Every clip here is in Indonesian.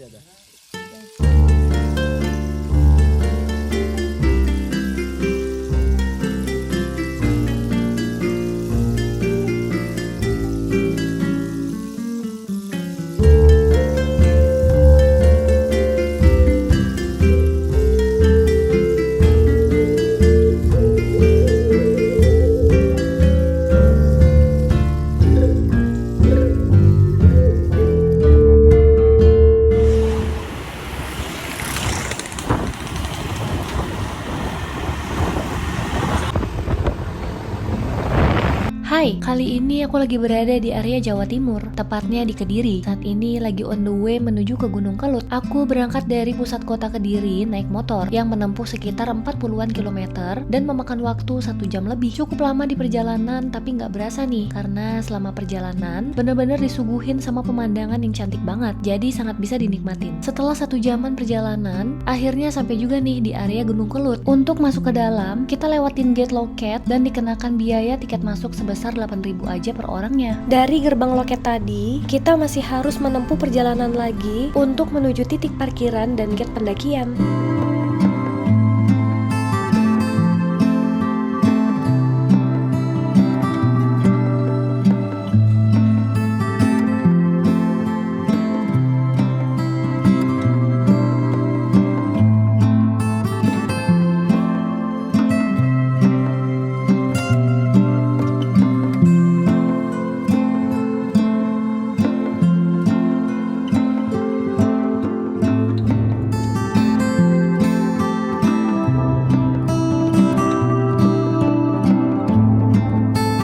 Ayo dah. Hai, kali ini aku lagi berada di area Jawa Timur, tepatnya di Kediri. Saat ini lagi on the way menuju ke Gunung Kelut. Aku berangkat dari pusat kota Kediri naik motor yang menempuh sekitar 40-an kilometer dan memakan waktu 1 jam lebih. Cukup lama di perjalanan tapi nggak berasa nih, karena selama perjalanan bener-bener disuguhin sama pemandangan yang cantik banget. Jadi sangat bisa dinikmatin. Setelah 1 jaman perjalanan, akhirnya sampai juga nih di area Gunung Kelut. Untuk masuk ke dalam, kita lewatin gate loket dan dikenakan biaya tiket masuk sebesar 8.000 aja per orangnya. Dari gerbang loket tadi, kita masih harus menempuh perjalanan lagi untuk menuju titik parkiran dan gate pendakian.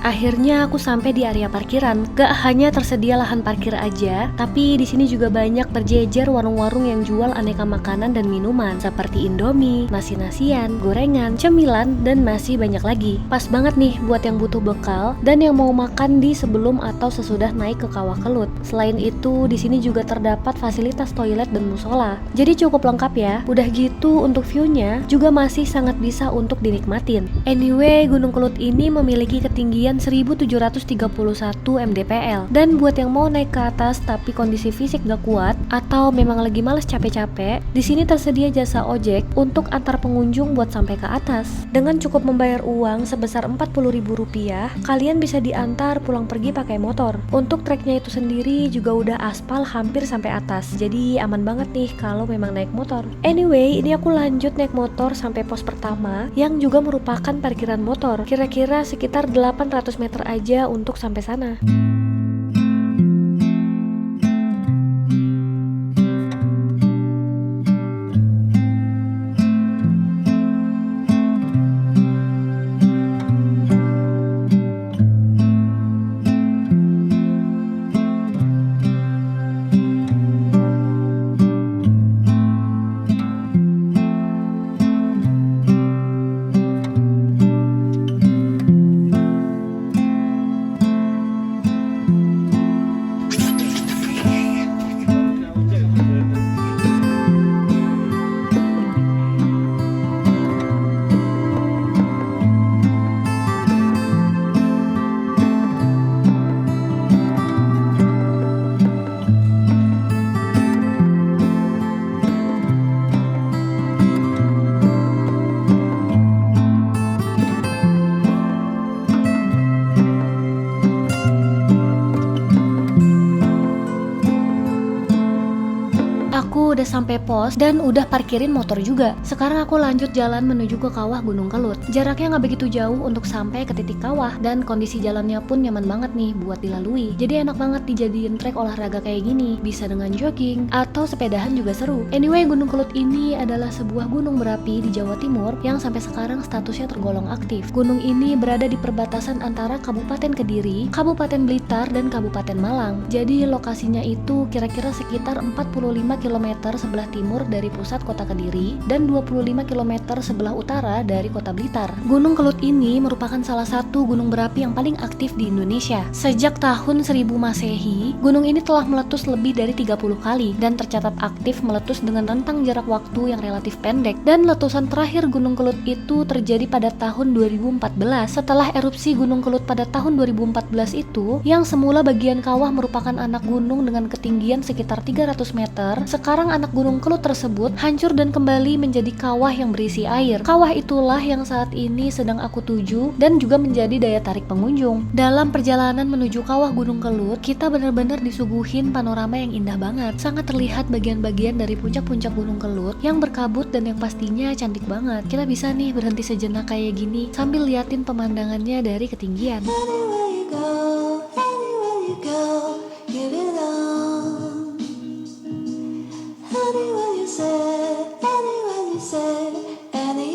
Akhirnya aku sampai di area parkiran. Gak hanya tersedia lahan parkir aja, tapi di sini juga banyak berjejer warung-warung yang jual aneka makanan dan minuman seperti Indomie, nasi-nasian, gorengan, cemilan, dan masih banyak lagi. Pas banget nih buat yang butuh bekal dan yang mau makan di sebelum atau sesudah naik ke Kawah Kelut. Selain itu, di sini juga terdapat fasilitas toilet dan musola. Jadi cukup lengkap ya. Udah gitu untuk view-nya juga masih sangat bisa untuk dinikmatin. Anyway, Gunung Kelut ini memiliki ketinggian 1731 mdpl. Dan buat yang mau naik ke atas tapi kondisi fisik gak kuat atau memang lagi males capek-capek, di sini tersedia jasa ojek untuk antar pengunjung buat sampai ke atas. Dengan cukup membayar uang sebesar Rp40.000, kalian bisa diantar pulang pergi pakai motor. Untuk treknya itu sendiri juga udah aspal hampir sampai atas, jadi aman banget nih kalau memang naik motor. Anyway, ini aku lanjut naik motor sampai pos pertama yang juga merupakan parkiran motor. Kira-kira sekitar 800 meter aja untuk sampai sana. Aku udah sampai pos dan udah parkirin motor juga. Sekarang aku lanjut jalan menuju ke kawah Gunung Kelut. Jaraknya nggak begitu jauh untuk sampai ke titik kawah dan kondisi jalannya pun nyaman banget nih buat dilalui. Jadi enak banget dijadiin trek olahraga kayak gini. Bisa dengan jogging atau sepedahan juga seru. Anyway, Gunung Kelut ini adalah sebuah gunung berapi di Jawa Timur yang sampai sekarang statusnya tergolong aktif. Gunung ini berada di perbatasan antara Kabupaten Kediri, Kabupaten Blitar, dan Kabupaten Malang. Jadi lokasinya itu kira-kira sekitar 45 km sebelah timur dari pusat kota Kediri dan 25 km sebelah utara dari kota Blitar. Gunung Kelut ini merupakan salah satu gunung berapi yang paling aktif di Indonesia. Sejak tahun 1000 Masehi, gunung ini telah meletus lebih dari 30 kali dan tercatat aktif meletus dengan rentang jarak waktu yang relatif pendek. Dan letusan terakhir Gunung Kelut itu terjadi pada tahun 2014. Setelah erupsi Gunung Kelut pada tahun 2014 itu, yang semula bagian kawah merupakan anak gunung dengan ketinggian sekitar 300 meter, sekarang anak Gunung Kelut tersebut hancur dan kembali menjadi kawah yang berisi air. Kawah itulah yang saat ini sedang aku tuju dan juga menjadi daya tarik pengunjung. Dalam perjalanan menuju kawah Gunung Kelut, kita benar-benar disuguhin panorama yang indah banget. Sangat terlihat bagian-bagian dari puncak-puncak Gunung Kelut yang berkabut dan yang pastinya cantik banget. Kita bisa nih berhenti sejenak kayak gini sambil liatin pemandangannya dari ketinggian. Anywhere you go, anywhere you go, you belong. Anywhere you say, anywhere.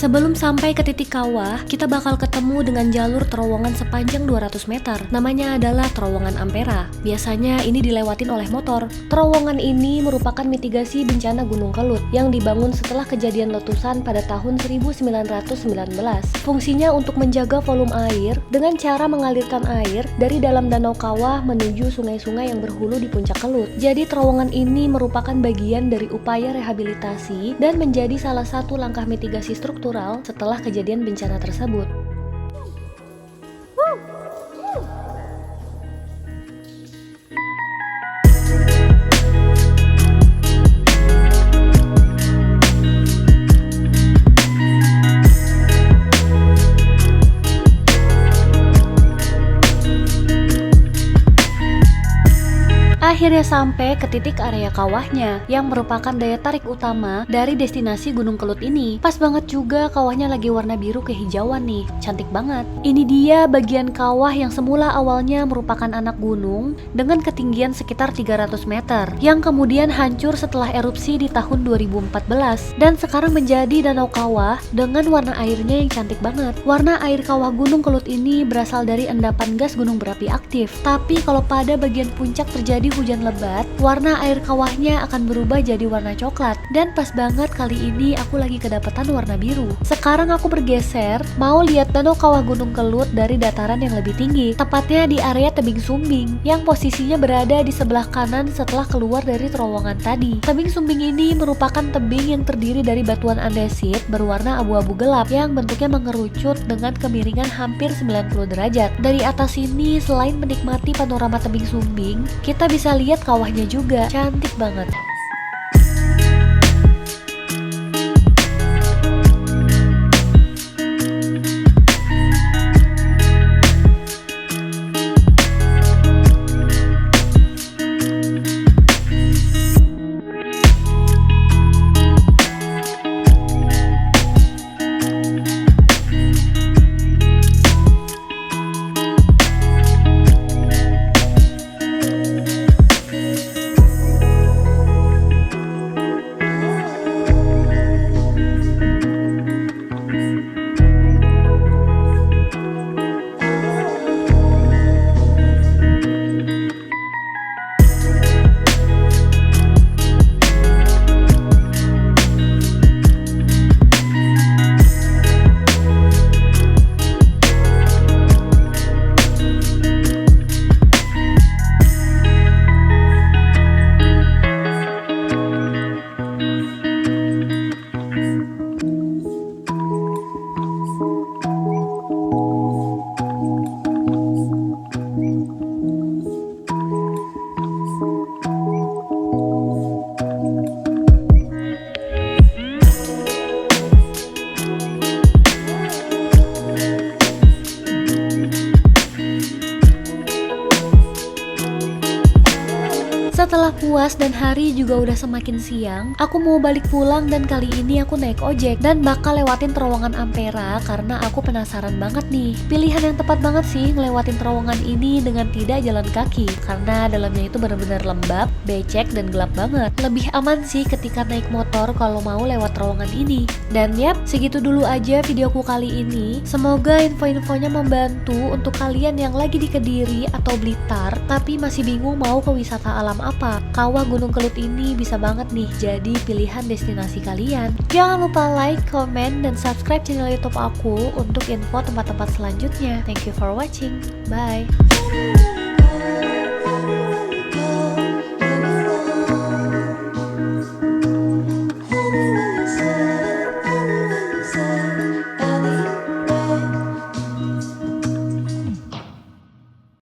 Sebelum sampai ke titik kawah, kita bakal ketemu dengan jalur terowongan sepanjang 200 meter. Namanya adalah terowongan Ampera. Biasanya ini dilewatin oleh motor. Terowongan ini merupakan mitigasi bencana Gunung Kelut yang dibangun setelah kejadian letusan pada tahun 1919. Fungsinya untuk menjaga volume air dengan cara mengalirkan air dari dalam danau kawah menuju sungai-sungai yang berhulu di puncak Kelut. Jadi terowongan ini merupakan bagian dari upaya rehabilitasi dan menjadi salah satu langkah mitigasi struktural setelah kejadian bencana tersebut. Akhirnya sampai ke titik area kawahnya yang merupakan daya tarik utama dari destinasi Gunung Kelut ini. Pas banget juga kawahnya lagi warna biru kehijauan nih, cantik banget. Ini dia bagian kawah yang semula awalnya merupakan anak gunung dengan ketinggian sekitar 300 meter yang kemudian hancur setelah erupsi di tahun 2014 dan sekarang menjadi danau kawah dengan warna airnya yang cantik banget. Warna air kawah Gunung Kelut ini berasal dari endapan gas gunung berapi aktif. Tapi kalau pada bagian puncak terjadi hujan lebat, warna air kawahnya akan berubah jadi warna coklat. Dan pas banget kali ini aku lagi kedapatan warna biru. Sekarang aku bergeser, mau lihat danau kawah Gunung Kelut dari dataran yang lebih tinggi, tepatnya di area tebing sumbing, yang posisinya berada di sebelah kanan setelah keluar dari terowongan tadi. Tebing sumbing ini merupakan tebing yang terdiri dari batuan andesit berwarna abu-abu gelap yang bentuknya mengerucut dengan kemiringan hampir 90 derajat. Dari atas sini, selain menikmati panorama tebing sumbing, kita bisa lihat kawahnya juga, cantik banget. puas dan hari juga udah semakin siang, aku mau balik pulang dan kali ini aku naik ojek dan bakal lewatin terowongan Ampera karena aku penasaran banget nih. Pilihan yang tepat banget sih ngelewatin terowongan ini dengan tidak jalan kaki karena dalamnya itu benar-benar lembab, becek dan gelap banget. Lebih aman sih ketika naik motor kalau mau lewat terowongan ini. Dan yap, segitu dulu aja videoku kali ini. Semoga info-infonya membantu untuk kalian yang lagi di Kediri atau Blitar tapi masih bingung mau ke wisata alam apa. Kawah Gunung Kelut ini bisa banget nih jadi pilihan destinasi kalian. Jangan lupa like, comment, dan subscribe channel YouTube aku untuk info tempat-tempat selanjutnya. Thank you for watching. Bye.